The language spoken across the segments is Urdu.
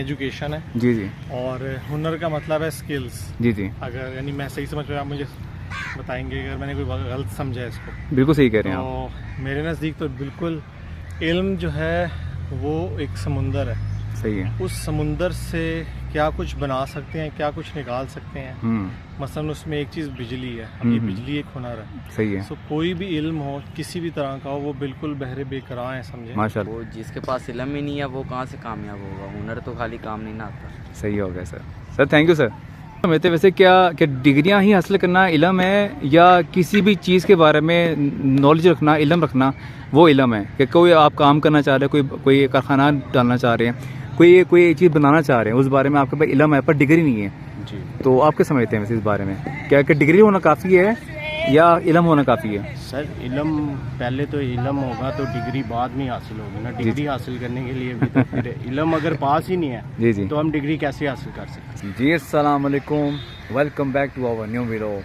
ایجوکیشن ہے جی جی اور ہنر کا مطلب ہے اسکلس. جی جی اگر یعنی میں صحیح سمجھ رہا ہوں آپ مجھے بتائیں گے اگر میں نے کوئی غلط سمجھا ہے اس کو. بالکل صحیح کہہ رہے ہیں آپ. تو میرے نزدیک تو بالکل علم جو ہے وہ ایک سمندر ہے. صحیح ہے. اس سمندر سے کیا کچھ بنا سکتے ہیں, کیا کچھ نکال سکتے ہیں. مثلاً اس میں ایک چیز بجلی ہے. اب یہ بجلی ایک ہنر ہے. صحیح ہے. سو کوئی بھی علم ہو کسی بھی طرح کا ہو وہ بالکل بہرے بے قرار ہیں, سمجھے. ماشاء اللہ. وہ جس کے پاس علم ہی نہیں ہے وہ کہاں سے کامیاب ہوگا. ہنر تو خالی کام نہیں نہ آتا. صحیح ہو گیا سر. سر تھینک یو سر. ویسے کیا ڈگریاں ہی حاصل کرنا علم ہے یا کسی بھی چیز کے بارے میں نالج رکھنا, علم رکھنا وہ علم ہے؟ کہ کوئی آپ کام کرنا چاہ رہے ہیں, کوئی کارخانہ ڈالنا چاہ رہے ہیں, کوئی چیز بنانا چاہ رہے ہیں, اس بارے میں آپ کے پاس علم ہے پر ڈگری نہیں ہے. جی. تو آپ کیا سمجھتے ہیں ویسے اس بارے میں, کیا کہ ڈگری ہونا کافی ہے یا علم ہونا کافی ہے؟ سر علم پہلے تو علم ہوگا تو ڈگری بعد میں حاصل ہوگی نا. ڈگری حاصل کرنے کے لیے بھی تو پھر علم اگر پاس ہی نہیں ہے جی جی تو ہم ڈگری کیسے حاصل کر سکتے ہیں. جی السلام علیکم, welcome back to our new video.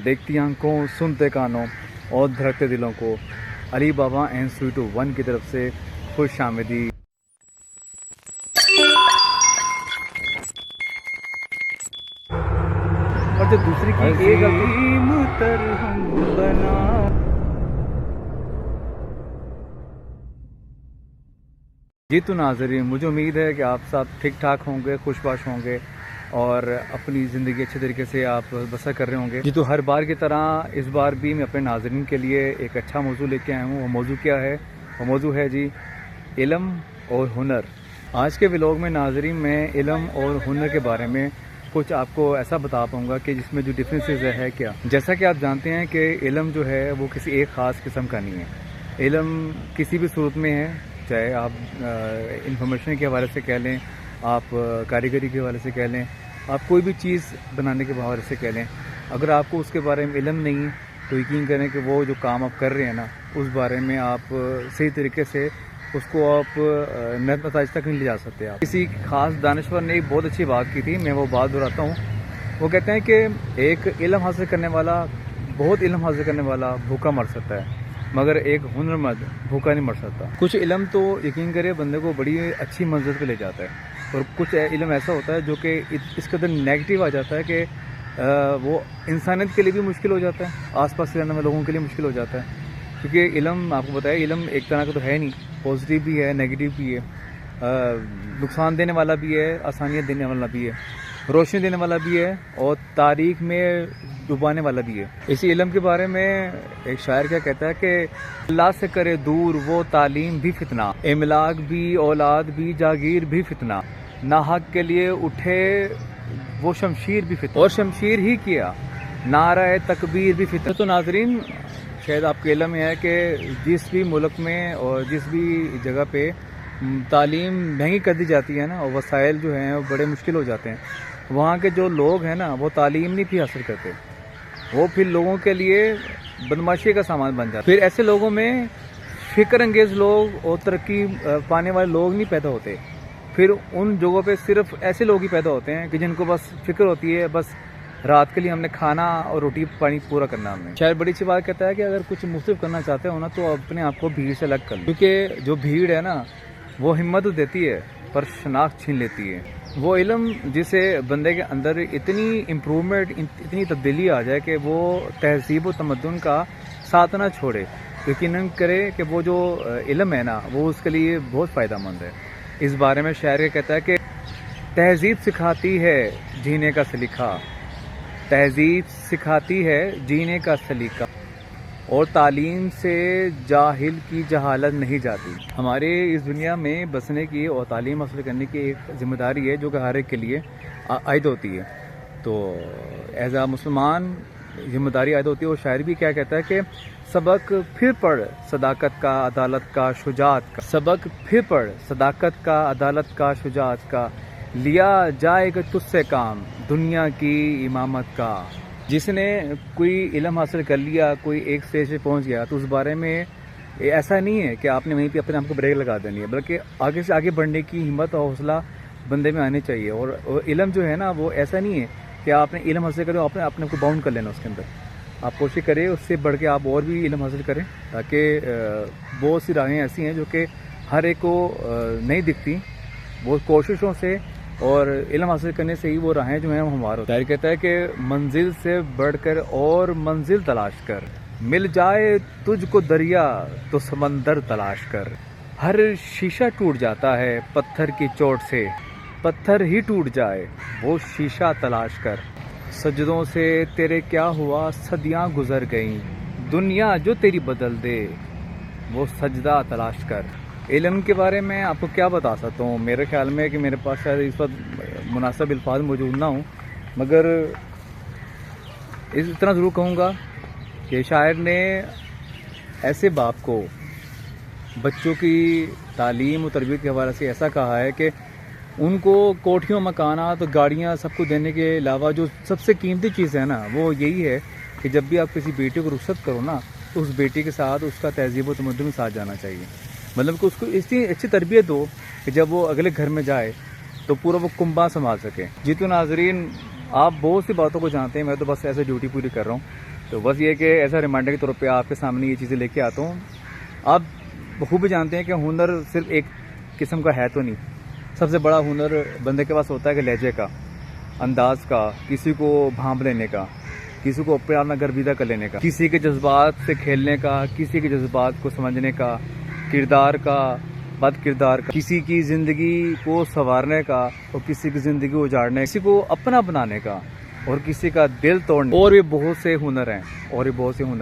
دیکھتی آنکھوں, سنتے کانوں اور دھڑکتے دلوں کو علی بابا اینڈ سویٹو 1 کی طرف سے خوش آمدید. اور جو دوسری کی ایک جی. تو ناظرین, مجھے امید ہے کہ آپ سب ٹھیک ٹھاک ہوں گے, خوش باش ہوں گے اور اپنی زندگی اچھے طریقے سے آپ بسر کر رہے ہوں گے. جی تو ہر بار کی طرح اس بار بھی میں اپنے ناظرین کے لیے ایک اچھا موضوع لے کے آیا ہوں. وہ موضوع کیا ہے؟ وہ موضوع ہے جی علم اور ہنر. آج کے ولاگ میں ناظرین میں علم اور ہنر کے بارے میں کچھ آپ کو ایسا بتا پاؤں گا کہ جس میں جو ڈفرینسز ہے کیا. جیسا کہ آپ جانتے ہیں کہ علم جو ہے وہ کسی ایک خاص قسم کا نہیں ہے. علم کسی بھی صورت میں ہے, چاہے آپ انفارمیشن کے حوالے سے کہہ لیں, آپ کاریگری کے حوالے سے کہہ لیں, آپ کوئی بھی چیز بنانے کے حوالے سے کہہ لیں. اگر آپ کو اس کے بارے میں علم نہیں ہے تو یقین کریں کہ وہ جو کام آپ کر رہے ہیں نا اس بارے میں آپ صحیح طریقے سے اس کو آپ نتائج تک نہیں لے جا سکتے. آپ کسی خاص دانشور نے ایک بہت اچھی بات کی تھی, میں وہ بات دہراتا ہوں. وہ کہتے ہیں کہ ایک علم حاصل کرنے والا, بہت علم حاصل کرنے والا بھوکا مر سکتا ہے مگر ایک ہنر مند بھوکا نہیں مر سکتا. کچھ علم تو یقین کرے بندے کو بڑی اچھی منزل پہ لے جاتا ہے اور کچھ علم ایسا ہوتا ہے جو کہ اس قدر نیگیٹو آ جاتا ہے کہ وہ انسانیت کے لیے بھی مشکل ہو جاتا ہے, آس پاس رہنے والے لوگوں کے لیے مشکل ہو جاتا ہے. کیونکہ علم آپ کو بتایا علم ایک طرح کا تو ہے نہیں, پازیٹیو بھی ہے نیگیٹو بھی ہے, نقصان دینے والا بھی ہے, آسانیاں دینے والا بھی ہے, روشنی دینے والا بھی ہے اور تاریخ میں ڈبانے والا بھی ہے. اسی علم کے بارے میں ایک شاعر کیا کہتا ہے کہ اللہ سے کرے دور وہ تعلیم بھی فتنہ, املاک بھی اولاد بھی جاگیر بھی فتنہ, ناحق کے لیے اٹھے وہ شمشیر بھی فتنہ اور شمشیر ہی کیا نعرہ تکبیر بھی فتنہ. تو ناظرین شاید آپ کے علم میں ہے کہ جس بھی ملک میں اور جس بھی جگہ پہ تعلیم مہنگی کر دی جاتی ہے نا اور وسائل جو ہیں وہ بڑے مشکل ہو جاتے ہیں, وہاں کے جو لوگ ہیں نا وہ تعلیم نہیں بھی حاصل کرتے, وہ پھر لوگوں کے لیے بدماشی کا سامان بن جاتا. پھر ایسے لوگوں میں فکر انگیز لوگ اور ترقی پانے والے لوگ نہیں پیدا ہوتے. پھر ان جگہوں پہ صرف ایسے لوگ ہی پیدا ہوتے ہیں کہ جن کو بس فکر ہوتی ہے بس رات کے لیے ہم نے کھانا اور روٹی پانی پورا کرنا. ہمیں شاید بڑی اچھی بات کہتا ہے کہ اگر کچھ مصرف کرنا چاہتے ہو نا تو اپنے آپ کو بھیڑ سے الگ کر لو, کیونکہ جو بھیڑ ہے نا وہ ہمت دیتی ہے پر شناخت چھین لیتی ہے. وہ علم جسے بندے کے اندر اتنی امپرومنٹ, اتنی تبدیلی آ جائے کہ وہ تہذیب و تمدن کا ساتھ نہ چھوڑے, یقیناً کرے کہ وہ جو علم ہے نا وہ اس کے لیے بہت فائدہ مند ہے. اس بارے میں شاعر کہتا ہے کہ تہذیب سکھاتی ہے جینے کا سلیقہ, تہذیب سکھاتی ہے جینے کا سلیقہ اور تعلیم سے جاہل کی جہالت نہیں جاتی. ہمارے اس دنیا میں بسنے کی اور تعلیم حاصل کرنے کی ایک ذمہ داری ہے جو کہ ہر ایک کے لیے عائد ہوتی ہے. تو ایز اے مسلمان ذمہ داری عائد ہوتی ہے. اور شاعر بھی کیا کہتا ہے کہ سبق پھر پڑھ صداقت کا عدالت کا شجاعت کا, سبق پھر پڑھ صداقت کا عدالت کا شجاعت کا, لیا جائے گا تجھ سے کام دنیا کی امامت کا. جس نے کوئی علم حاصل کر لیا, کوئی ایک اسٹیج پہ پہنچ گیا تو اس بارے میں ایسا نہیں ہے کہ آپ نے وہیں پہ اپنے آپ کو بریک لگا دینی ہے, بلکہ آگے سے آگے بڑھنے کی ہمت اور حوصلہ بندے میں آنے چاہیے. اور علم جو ہے نا وہ ایسا نہیں ہے کہ آپ نے علم حاصل کرے آپ نے اپنے کو باؤنڈ کر لینا اس کے اندر. آپ کوشش کریں اس سے بڑھ کے آپ اور بھی علم حاصل کریں, تاکہ بہت سی راہیں ایسی ہیں جو کہ ہر ایک کو نہیں دکھتی وہ کوششوں سے اور علم حاصل کرنے سے ہی وہ راہیں جو ہیں وہ ہموار ہوتا ہے. شاعر کہتا ہے کہ منزل سے بڑھ کر اور منزل تلاش کر، مل جائے تجھ کو دریا تو سمندر تلاش کر. ہر شیشہ ٹوٹ جاتا ہے پتھر کی چوٹ سے، پتھر ہی ٹوٹ جائے وہ شیشہ تلاش کر. سجدوں سے تیرے کیا ہوا صدیاں گزر گئیں، دنیا جو تیری بدل دے وہ سجدہ تلاش کر. علم کے بارے میں آپ کو کیا بتا سکتا ہوں؟ میرے خیال میں کہ میرے پاس شاید اس وقت مناسب الفاظ موجود نہ ہوں، مگر اتنا ضرور کہوں گا کہ شاعر نے ایسے باپ کو بچوں کی تعلیم و تربیت کے حوالے سے ایسا کہا ہے کہ ان کو کوٹھیوں، مکانات اور گاڑیاں سب کو دینے کے علاوہ جو سب سے قیمتی چیز ہے نا وہ یہی ہے کہ جب بھی آپ کسی بیٹے کو رخصت کرو نا تو اس بیٹے کے ساتھ اس کا تہذیب و تمدن میں ساتھ جانا چاہیے. مطلب کہ اس کو اتنی اچھی تربیت ہو کہ جب وہ اگلے گھر میں جائے تو پورا وہ کنبہ سنبھال سکے. جی تو ناظرین، آپ بہت سی باتوں کو جانتے ہیں، میں تو بس ایسے ڈیوٹی پوری کر رہا ہوں. تو بس یہ کہ ایسا ریمائنڈر کے طور پہ آپ کے سامنے یہ چیزیں لے کے آتا ہوں. آپ بخوبی جانتے ہیں کہ ہنر صرف ایک قسم کا ہے تو نہیں. سب سے بڑا ہنر بندے کے پاس ہوتا ہے کہ لہجے کا، انداز کا، کسی کو بھانپ لینے کا، کسی کو اپنا گرویدہ کر لینے کا، کسی کے جذبات سے کھیلنے کا، کسی کے جذبات کو سمجھنے کا، کردار کا، بد کردار کا، کسی کی زندگی کو سنوارنے کا اور کسی کی زندگی اجاڑنے، کسی کو اپنا بنانے کا اور کسی کا دل توڑنے. اور بھی بہت سے ہنر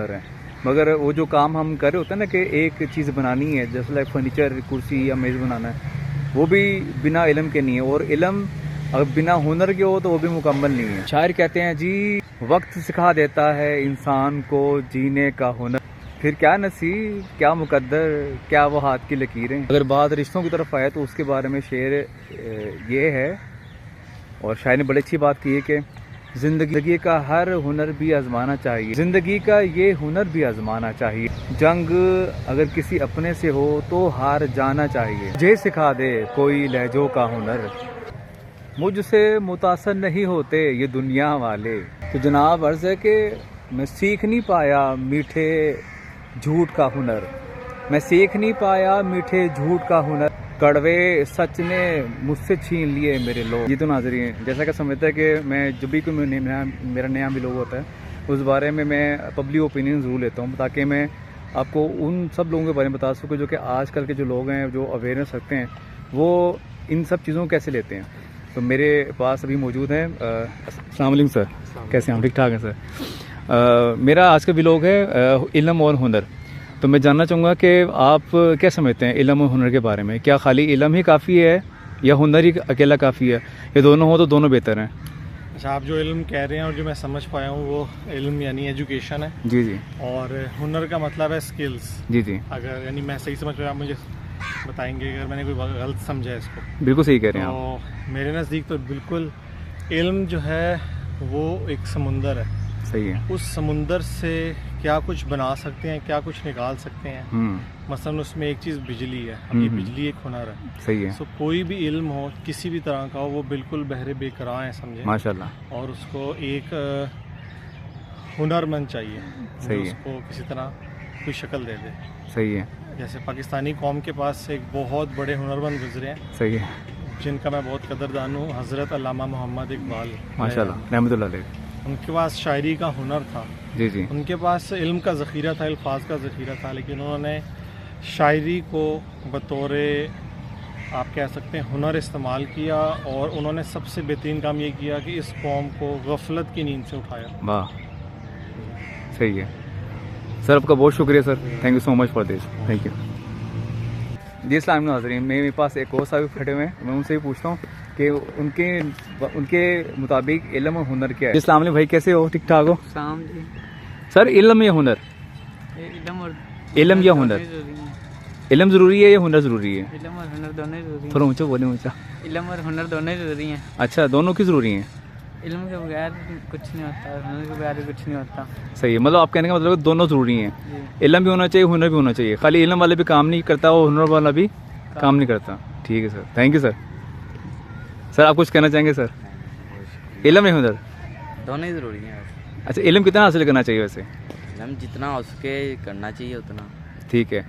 ہیں مگر وہ جو کام ہم کر رہے ہوتے ہیں نا کہ ایک چیز بنانی ہے، جیسے لائک فرنیچر، کرسی یا میز بنانا ہے، وہ بھی بنا علم کے نہیں ہے. اور علم اگر بنا ہنر کے ہو تو وہ بھی مکمل نہیں ہے. شاعر کہتے ہیں جی وقت سکھا دیتا ہے انسان کو جینے کا ہنر، پھر کیا نصیب، کیا مقدر، کیا وہ ہاتھ کی لکیریں. اگر بات رشتوں کی طرف آئے تو اس کے بارے میں شعر یہ ہے، اور شاعر نے بڑی اچھی بات کی ہے کہ زندگی کا ہر ہنر بھی آزمانا چاہیے، زندگی کا یہ ہنر بھی آزمانا چاہیے. جنگ اگر کسی اپنے سے ہو تو ہار جانا چاہیے. مجھے سکھا دے کوئی لہجوں کا ہنر، مجھ سے متاثر نہیں ہوتے یہ دنیا والے. تو جناب عرض ہے کہ میں سیکھ نہیں پایا میٹھے جھوٹ کا ہنر، میں سیکھ نہیں پایا میٹھے جھوٹ کا ہنر، کڑوے سچ نے مجھ سے چھین لیے میرے لوگ. یہ تو ناظرین جیسا کہ سمجھتا ہے کہ میں جب بھی کوئی میرا نیا بھی لوگ ہوتا ہے اس بارے میں پبلک اوپینین ضرور لیتا ہوں تاکہ میں آپ کو ان سب لوگوں کے بارے میں بتا سکوں جو کہ آج کل کے جو لوگ ہیں جو اویئرنیس رکھتے ہیں وہ ان سب چیزوں کو کیسے لیتے ہیں. تو میرے پاس ابھی موجود ہیں. السلام علیکم سر، کیسے ہیں آپ؟ ٹھیک ٹھاک ہیں سر. میرا آج کا ولاگ ہے علم اور ہنر. تو میں جاننا چاہوں گا کہ آپ کیا سمجھتے ہیں علم اور ہنر کے بارے میں؟ کیا خالی علم ہی کافی ہے یا ہنر ہی اکیلا کافی ہے، یا دونوں ہو تو دونوں بہتر ہیں؟ اچھا، آپ جو علم کہہ رہے ہیں اور جو میں سمجھ پایا ہوں وہ علم یعنی ایجوکیشن ہے. جی جی. اور ہنر کا مطلب ہے اسکلز. جی جی. اگر یعنی میں صحیح سمجھ پایا، آپ مجھے بتائیں گے اگر میں نے کوئی غلط سمجھا ہے اس کو. بالکل صحیح کہہ رہے ہیں آپ. تو میرے نزدیک تو بالکل علم جو ہے وہ ایک سمندر ہے. صحیح ہے. اس سمندر سے کیا کچھ بنا سکتے ہیں، کیا کچھ نکال سکتے ہیں. مثلاً اس میں ایک چیز بجلی ہے. اب یہ بجلی ایک ہنر ہے. صحیح ہے. سو کوئی بھی علم ہو کسی بھی طرح کا ہو وہ بالکل بہرے بے قرار ہے، سمجھے. ماشاءاللہ. اور اس کو ایک ہنر مند چاہیے جو اس کو کسی طرح کوئی شکل دے دے. صحیح ہے. جیسے پاکستانی قوم کے پاس سے ایک بہت بڑے ہنرمند گزرے ہیں. صحیح ہے. جن کا میں بہت قدردان ہوں، حضرت علامہ محمد اقبال ماشاءاللہ رحمۃ اللہ علیہ. ان کے پاس شاعری کا ہنر تھا. جی جی. ان کے پاس علم کا ذخیرہ تھا، الفاظ کا ذخیرہ تھا، لیکن انہوں نے شاعری کو بطور آپ کہہ سکتے ہیں ہنر استعمال کیا. اور انہوں نے سب سے بہترین کام یہ کیا کہ اس قوم کو غفلت کی نیند سے اٹھایا. واہ، صحیح ہے سر. آپ کا بہت شکریہ sir. Thank you so much for this. Thank you. جی السلام علیکم ناظرین. میرے پاس ایک اور صاحب کھڑے ہوئے ہیں، میں ان سے بھی پوچھتا ہوں کہ ان کے مطابق علم اور ہنر کیا ہے. السلام علیکم بھائی، کیسے ہو؟ ٹھیک ٹھاک ہو؟ سر علم یا ہنر؟ علم یا ہنر؟ علم ضروری ہے یا ہنر ضروری ہے؟ علم اور ہنر دونوں ہی ضروری ہیں. تھوڑا اونچا بولیں. اونچا. علم اور ہنر دونوں ہی ضروری ہیں. اچھا، دونوں کی ضروری ہیں. علم کے بغیر کچھ نہیں ہوتا، ہنر کے بغیر کچھ نہیں ہوتا. صحیح ہے. مطلب آپ کہنے کا مطلب ہے دونوں ضروری ہیں. علم بھی ہونا چاہیے، ہنر بھی ہونا چاہیے. خالی علم والا بھی کام نہیں کرتا اور ہنر والا بھی کام نہیں کرتا. ٹھیک ہے سر. Thank you sir. سر آپ کچھ کہنا چاہیں گے سر؟ علم یا ہنر دونوں ہی ضروری ہیں. اچھا، علم کتنا حاصل کرنا چاہیے ویسے؟ علم جتنا ہو سکے کرنا چاہیے اتنا. ٹھیک ہے.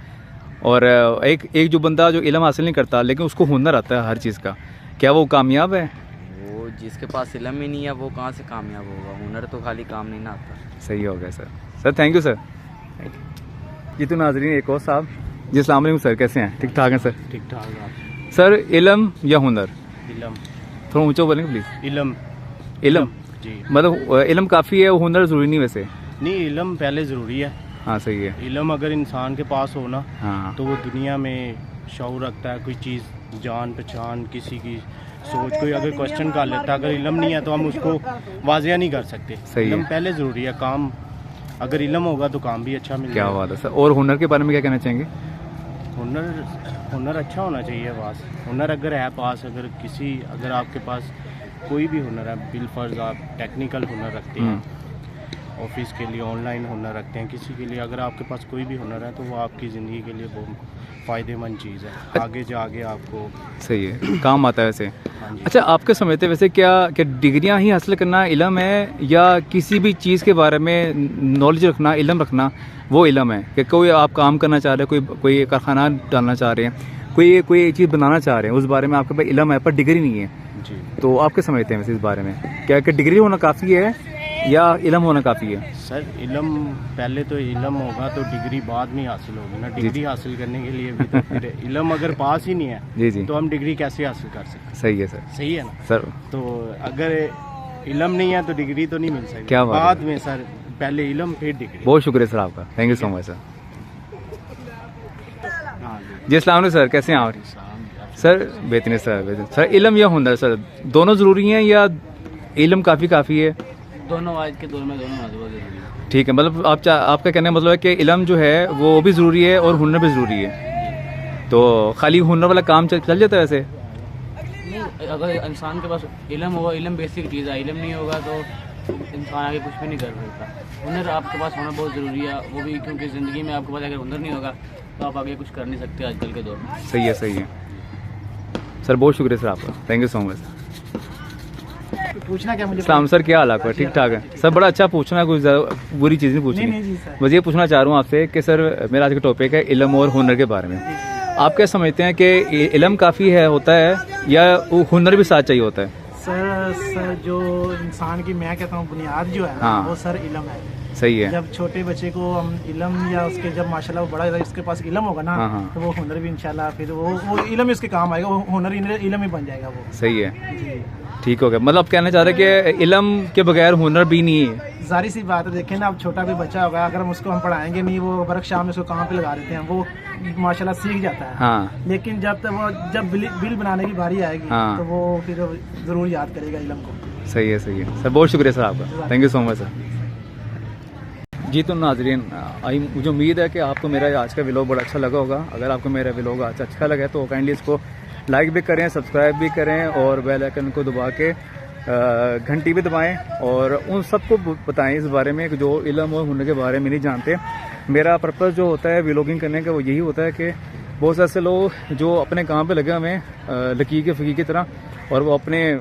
اور ایک جو بندہ جو علم حاصل نہیں کرتا لیکن اس کو ہنر آتا ہے ہر چیز کا، کیا وہ کامیاب ہے؟ وہ جس کے پاس علم ہی نہیں ہے وہ کہاں سے کامیاب ہوگا؟ ہنر تو خالی کام نہیں نہ آتا. صحیح ہو گیا سر. سر تھینک یو سر. جی تو ناظرین ایک اور صاحب. جی السلام علیکم سر، کیسے ہیں؟ ٹھیک ٹھاک ہیں سر؟ ٹھیک ٹھاک آپ. سر علم یا ہنر؟ علم. تھوڑا اونچا بولیں گے پلیز. علم. علم جی. مطلب علم کافی ہے، ہنر ضروری نہیں ویسے؟ نہیں، علم پہلے ضروری ہے. ہاں صحیح ہے. علم اگر انسان کے پاس ہو نا ہاں تو وہ دنیا میں شعور رکھتا ہے، کوئی چیز جان پہچان کسی کی سوچ کوئی اگر کوشچن کر لیتا ہے. اگر علم نہیں ہے تو ہم اس کو واضح نہیں کر سکتے. صحیح ہے. علم پہلے ضروری ہے. کام اگر علم ہوگا تو کام بھی اچھا ملے کیا گا. بات ہے سر. اور ہنر کے بارے میں کیا کہنا چاہیں گے؟ ہنر اچھا ہونا چاہیے پاس. ہنر اگر ہے پاس، اگر آپ کے پاس کوئی بھی ہنر ہے، بالفرض آپ ٹیکنیکل ہنر رکھتے ہیں، آفس کے لیے آن لائن ہنر رکھتے ہیں، کسی کے لیے اگر آپ کے پاس کوئی بھی ہنر ہے تو وہ آپ کی زندگی کے لیے بہت فائدے مند چیز ہے. آگے جا کے آپ کو صحیح ہے، کام آتا ہے ویسے. ہاں جی. اچھا آپ کے سمجھتے ویسے کیا کہ ڈگریاں ہی حاصل کرنا علم ہے، یا کسی بھی چیز کے بارے میں نالج رکھنا، علم رکھنا وہ علم ہے؟ کہ کوئی آپ کام کرنا چاہ رہے ہیں، کوئی کارخانہ ڈالنا چاہ رہے ہیں، کوئی چیز بنانا چاہ رہے ہیں، اس بارے میں آپ کے پاس علم ہے پر ڈگری نہیں ہے، جی. تو آپ کیا سمجھتے ہیں ویسے اس بارے میں؟ کیا کہ ڈگری ہونا کافی ہے یا علم ہونا کافی ہے؟ سر علم پہلے تو علم ہوگا تو ڈگری بعد میں حاصل ہوگی نا. ڈگری حاصل کرنے کے لیے بھی تو پھر علم اگر پاس ہی نہیں ہے جی جی تو ہم ڈگری کیسے حاصل کر سکتے؟ صحیح ہے سر. صحیح ہے نا. سر تو اگر علم نہیں ہے تو ڈگری تو نہیں مل سکتی. کیا بات ہے. بعد میں سر پہلے علم پھر ڈگری. بہت شکریہ سر آپ کا. تھینک یو سو مچ سر. ہاں جی السلام علیکم سر، کیسے ہیں آپ؟ سر بہترین سر. سر علم یا ہنر سر دونوں ضروری ہیں یا علم کافی ہے؟ دونوں آج کے دور میں دونوں ضروری ہے. ٹھیک ہے، مطلب آپ کا کہنے کا مطلب ہے کہ علم جو ہے وہ بھی ضروری ہے اور ہنر بھی ضروری ہے. تو خالی ہنر والا کام چل جاتا ہے ویسے؟ نہیں، اگر انسان کے پاس علم ہوگا، علم بیسک چیز ہے، علم نہیں ہوگا تو انسان آگے کچھ بھی نہیں کر سکتا. ہنر آپ کے پاس ہونا بہت ضروری ہے، وہ بھی کیونکہ زندگی میں آپ کے پاس اگر ہنر نہیں ہوگا تو آپ آگے کچھ کر نہیں سکتے آج کل کے دور میں. صحیح ہے صحیح ہے سر. بہت شکریہ سر آپ کا. تھینک یو سو مچ. پوچھنا کیا مجھے؟ السلام سر، کیا حال آپ کا؟ ٹھیک ٹھاک ہے سر. بڑا اچھا پوچھنا ہے، کوئی بری چیز نہیں پوچھنی. بس یہ پوچھنا چاہ رہا ہوں آپ سے کہ سر میرا آج کا ٹاپک ہے علم اور ہنر کے بارے میں. آپ کیا سمجھتے ہیں کہ علم کافی ہوتا ہے یا ہنر بھی ساتھ چاہیے ہوتا ہے؟ سر جو انسان کی میں کہتا ہوں بنیاد جو ہے ہاں. وہ سر علم ہے. صحیح ہے. جب چھوٹے بچے کو ہم علم یا اس کے جب ماشاءاللہ وہ بڑا اس کے پاس علم ہوگا نا ہاں. تو وہ ہنر بھی انشاءاللہ پھر وہ علم اس کے کام آئے گا. وہ ہنر علم ہی بن جائے گا وہ. صحیح ہے. جی ٹھیک ہو گیا. مطلب کہنا چاہ رہے کہ علم کے بغیر ہنر بھی نہیں ہے. ظاہر سی بات ہے. دیکھیں نا اب چھوٹا بھی بچہ ہوگا، اگر ہم اس کو پڑھائیں گے نہیں، وہ برق شام اس کو کام پہ لگا دیتے ہیں، وہ ماشاءاللہ سیکھ جاتا ہے. ہاں. لیکن جب بل بنانے کی باری آئے گی ہاں. تو وہ پھر ضرور یاد کرے گا علم کو. صحیح ہے صحیح ہے سر. بہت شکریہ سر آپ کا. تھینک یو سو مچ سر. جی تو ناظرین مجھے امید ہے کہ آپ کو میرا آج کا ولاگ بڑا اچھا لگا ہوگا. اگر آپ کو میرا ولاگ آج اچھا لگا تو کائنڈلی اس کو لائک بھی کریں، سبسکرائب بھی کریں اور بیل آئیکن کو دبا کے گھنٹی بھی دبائیں اور ان سب کو بتائیں اس بارے میں کہ جو علم اور ہنر کے بارے میں نہیں جانتے. میرا پرپس جو ہوتا ہے ولاگنگ کرنے کا وہ یہی ہوتا ہے کہ بہت سے ایسے لوگ جو اپنے کام پہ لگے ہوئے ہیں لکیر کے فقیر کی طرح، اور وہ اپنے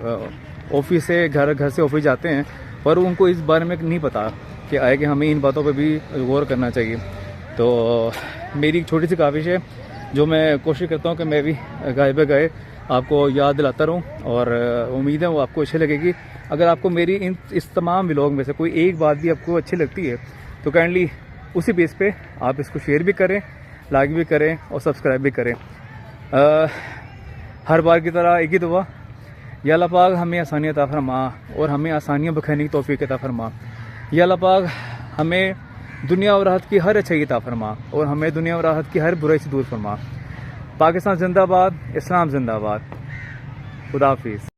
آفس سے گھر سے آفس جاتے ہیں اور ان کو اس بارے میں نہیں پتہ کہ آئے کہ ہمیں ان باتوں پہ بھی غور کرنا چاہیے. تو میری ایک چھوٹی سی کاوش ہے جو میں کوشش کرتا ہوں کہ میں بھی گائے بہ گائے آپ کو یاد دلاتا رہوں، اور امید ہے وہ آپ کو اچھی لگے گی. اگر آپ کو میری اس تمام ولاگ میں سے کوئی ایک بات بھی آپ کو اچھی لگتی ہے تو کائنڈلی اسی بیس پہ آپ اس کو شیئر بھی کریں، لائک بھی کریں اور سبسکرائب بھی کریں. ہر بار کی طرح ایک ہی دعا، یا اللہ پاک ہمیں آسانیاں عطا فرما اور ہمیں آسانیاں بکھیرنے کی توفیق عطا فرما. یا اللہ پاک ہمیں دنیا اور راحت کی ہر اچھائی عطا فرما اور ہمیں دنیا اور راحت کی ہر برائی سے دور فرما. پاکستان زندہ باد، اسلام زندہ باد. خدا حافظ.